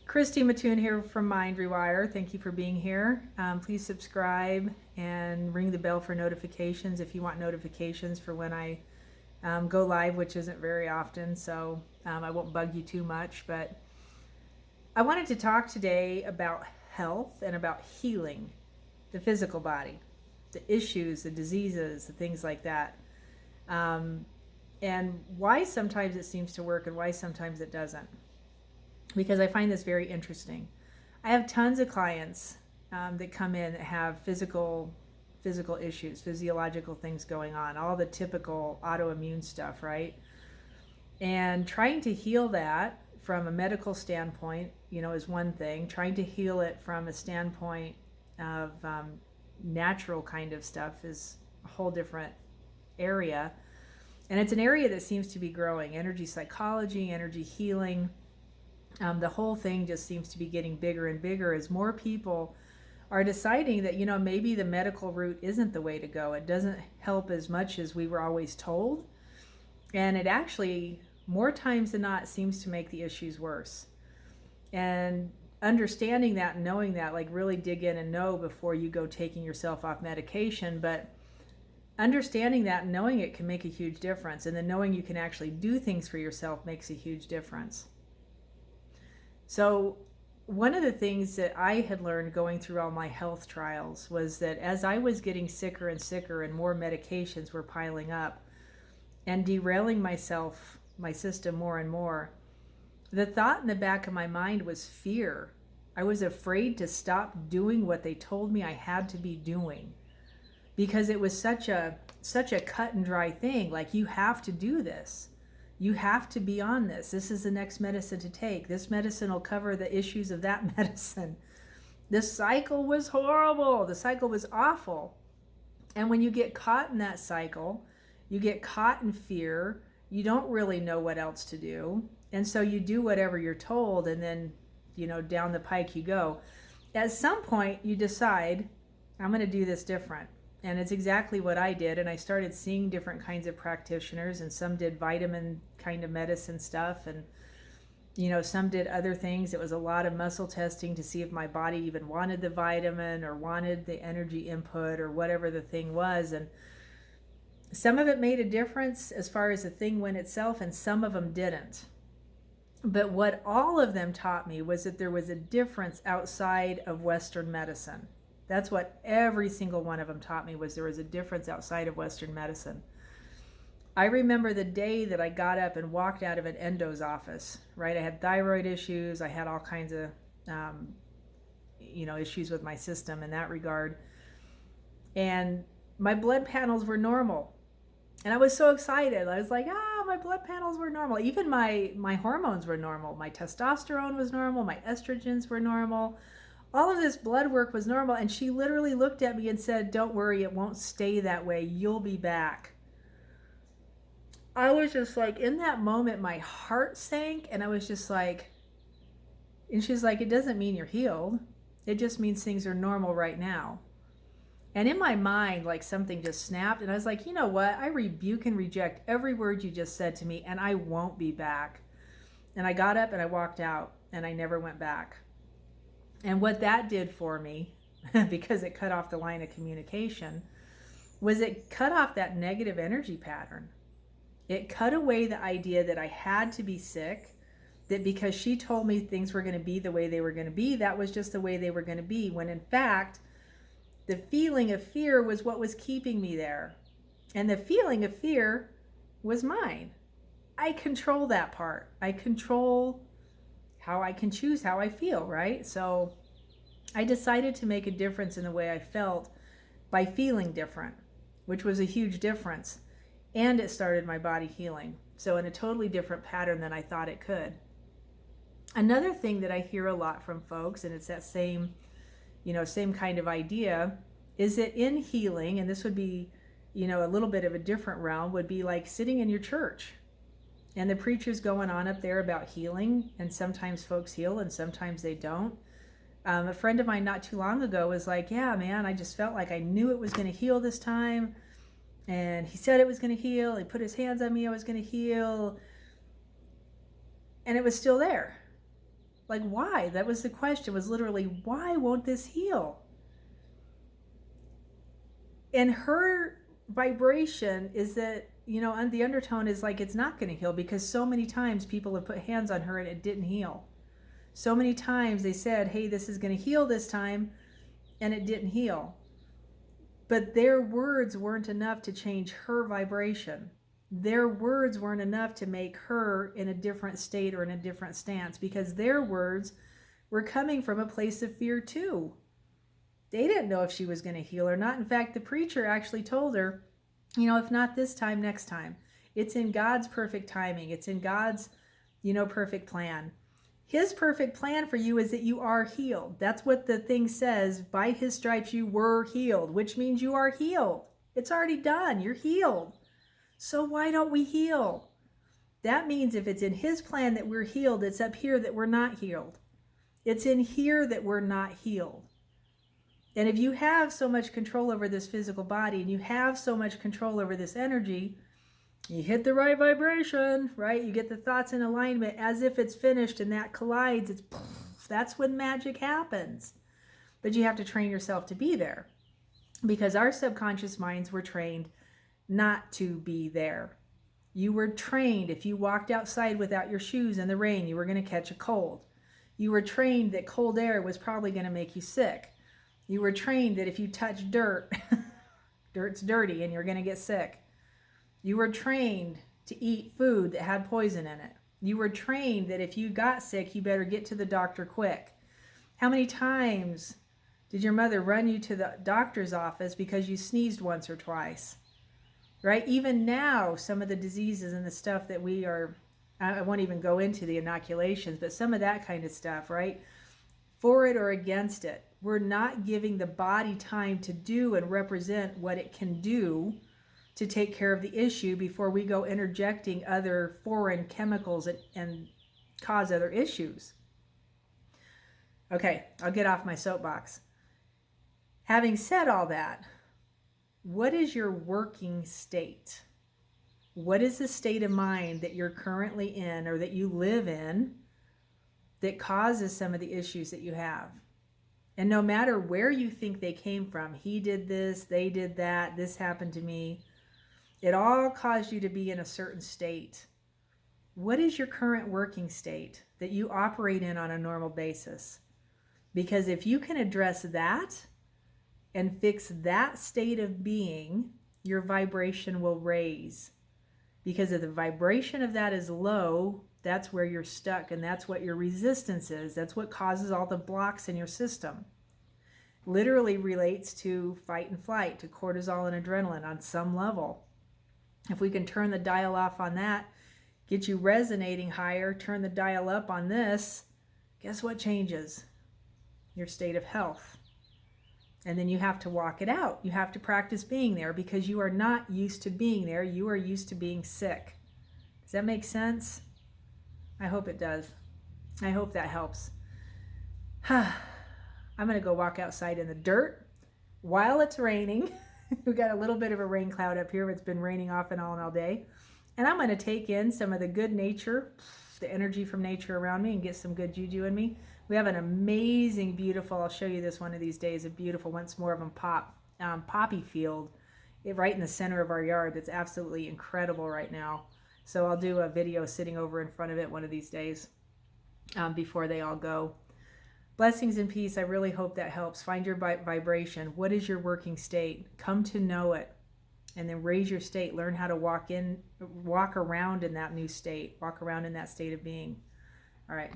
Christy Mattoon here from Mind Rewire. Thank you for being here. Please subscribe and ring the bell for notifications if you want notifications for when I go live, which isn't very often, so I won't bug you too much. But I wanted to talk today about health and about healing the physical body, the issues, the diseases, the things like that, and why sometimes it seems to work and why sometimes it doesn't. Because I find this very interesting. I have tons of clients that come in that have physical issues, physiological things going on, all the typical autoimmune stuff, right? And trying to heal that from a medical standpoint, is one thing. Trying to heal it from a standpoint of natural kind of stuff is a whole different area. And it's an area that seems to be growing. Energy psychology, energy healing. The whole thing just seems to be getting bigger and bigger as more people are deciding that, maybe the medical route isn't the way to go. It doesn't help as much as we were always told. And it actually, more times than not, seems to make the issues worse. And understanding that and knowing that, really dig in and know before you go taking yourself off medication. But understanding that and knowing it can make a huge difference. And then knowing you can actually do things for yourself makes a huge difference. So one of the things that I had learned going through all my health trials was that as I was getting sicker and sicker and more medications were piling up and derailing my system more and more, the thought in the back of my mind was fear. I was afraid to stop doing what they told me I had to be doing because it was such a cut and dry thing. Like, you have to do this. You have to be on this. This is the next medicine to take. This medicine will cover the issues of that medicine. This cycle was horrible. The cycle was awful. And when you get caught in that cycle, you get caught in fear. You don't really know what else to do. And so you do whatever you're told, and then, down the pike you go. At some point, you decide, I'm going to do this different. And it's exactly what I did. And I started seeing different kinds of practitioners, and some did vitamin kind of medicine stuff. And, some did other things. It was a lot of muscle testing to see if my body even wanted the vitamin or wanted the energy input or whatever the thing was. And some of it made a difference as far as the thing went itself, and some of them didn't. But what all of them taught me was that there was a difference outside of Western medicine. That's what every single one of them taught me, was there was a difference outside of Western medicine. I remember the day that I got up and walked out of an endo's office, right? I had thyroid issues. I had all kinds of, issues with my system in that regard. And my blood panels were normal. And I was so excited. I was like, my blood panels were normal. Even my hormones were normal. My testosterone was normal. My estrogens were normal. All of this blood work was normal, and she literally looked at me and said, don't worry, it won't stay that way. You'll be back. I was just like, in that moment, my heart sank, and I was just like, and she's like, it doesn't mean you're healed. It just means things are normal right now. And in my mind, something just snapped, and I was like, you know what? I rebuke and reject every word you just said to me, and I won't be back. And I got up and I walked out, and I never went back. And what that did for me, because it cut off the line of communication, was it cut off that negative energy pattern. It cut away the idea that I had to be sick, that because she told me things were going to be the way they were going to be, that was just the way they were going to be, when in fact, the feeling of fear was what was keeping me there. And the feeling of fear was mine. I control that part. I control how I can choose how I feel, right? So I decided to make a difference in the way I felt by feeling different, which was a huge difference. And it started my body healing. So in a totally different pattern than I thought it could. Another thing that I hear a lot from folks, and it's that same kind of idea, is that in healing, and this would be, a little bit of a different realm, would be like sitting in your church. And the preacher's going on up there about healing, and sometimes folks heal and sometimes they don't. A friend of mine not too long ago was like, yeah, man, I just felt like I knew it was going to heal this time. And he said it was going to heal. He put his hands on me, I was going to heal. And it was still there. Like, why? That was the question, was literally, why won't this heal? And her vibration is that, and the undertone is like, it's not going to heal, because so many times people have put hands on her and it didn't heal. So many times they said, hey, this is going to heal this time, and it didn't heal. But their words weren't enough to change her vibration. Their words weren't enough to make her in a different state or in a different stance, because their words were coming from a place of fear too. They didn't know if she was going to heal or not. In fact, the preacher actually told her, if not this time, next time. It's in God's perfect timing. It's in God's, perfect plan. His perfect plan for you is that you are healed. That's what the thing says. By his stripes you were healed, which means you are healed. It's already done. You're healed. So why don't we heal? That means if it's in his plan that we're healed, it's up here that we're not healed. It's in here that we're not healed. And if you have so much control over this physical body, and you have so much control over this energy, you hit the right vibration, right? You get the thoughts in alignment as if it's finished, and that collides. That's when magic happens. But you have to train yourself to be there, because our subconscious minds were trained not to be there. You were trained, if you walked outside without your shoes in the rain, you were going to catch a cold. You were trained that cold air was probably going to make you sick. You were trained that if you touch dirt, dirt's dirty and you're going to get sick. You were trained to eat food that had poison in it. You were trained that if you got sick, you better get to the doctor quick. How many times did your mother run you to the doctor's office because you sneezed once or twice? Right? Even now, some of the diseases and the stuff that I won't even go into the inoculations, but some of that kind of stuff, right? For it or against it. We're not giving the body time to do and represent what it can do to take care of the issue before we go interjecting other foreign chemicals and cause other issues. Okay, I'll get off my soapbox. Having said all that, what is your working state? What is the state of mind that you're currently in or that you live in that causes some of the issues that you have? And no matter where you think they came from, he did this, they did that, this happened to me, it all caused you to be in a certain state. What is your current working state that you operate in on a normal basis? Because if you can address that and fix that state of being, your vibration will raise. Because if the vibration of that is low, that's where you're stuck, and that's what your resistance is. That's what causes all the blocks in your system. Literally relates to fight and flight, to cortisol and adrenaline on some level. If we can turn the dial off on that, get you resonating higher, turn the dial up on this, guess what changes? Your state of health. And then you have to walk it out. You have to practice being there, because you are not used to being there. You are used to being sick. Does that make sense? I hope it does. I hope that helps. I'm going to go walk outside in the dirt while it's raining. We got a little bit of a rain cloud up here. It's been raining off and on all day. And I'm going to take in some of the good nature, the energy from nature around me, and get some good juju in me. We have an amazing, beautiful, I'll show you this one of these days, a beautiful, once more of them poppy field right in the center of our yard. That's absolutely incredible right now. So I'll do a video sitting over in front of it one of these days before they all go. Blessings and peace. I really hope that helps. Find your vibration. What is your working state? Come to know it, and then raise your state. Learn how to walk around in that new state. Walk around in that state of being. All right.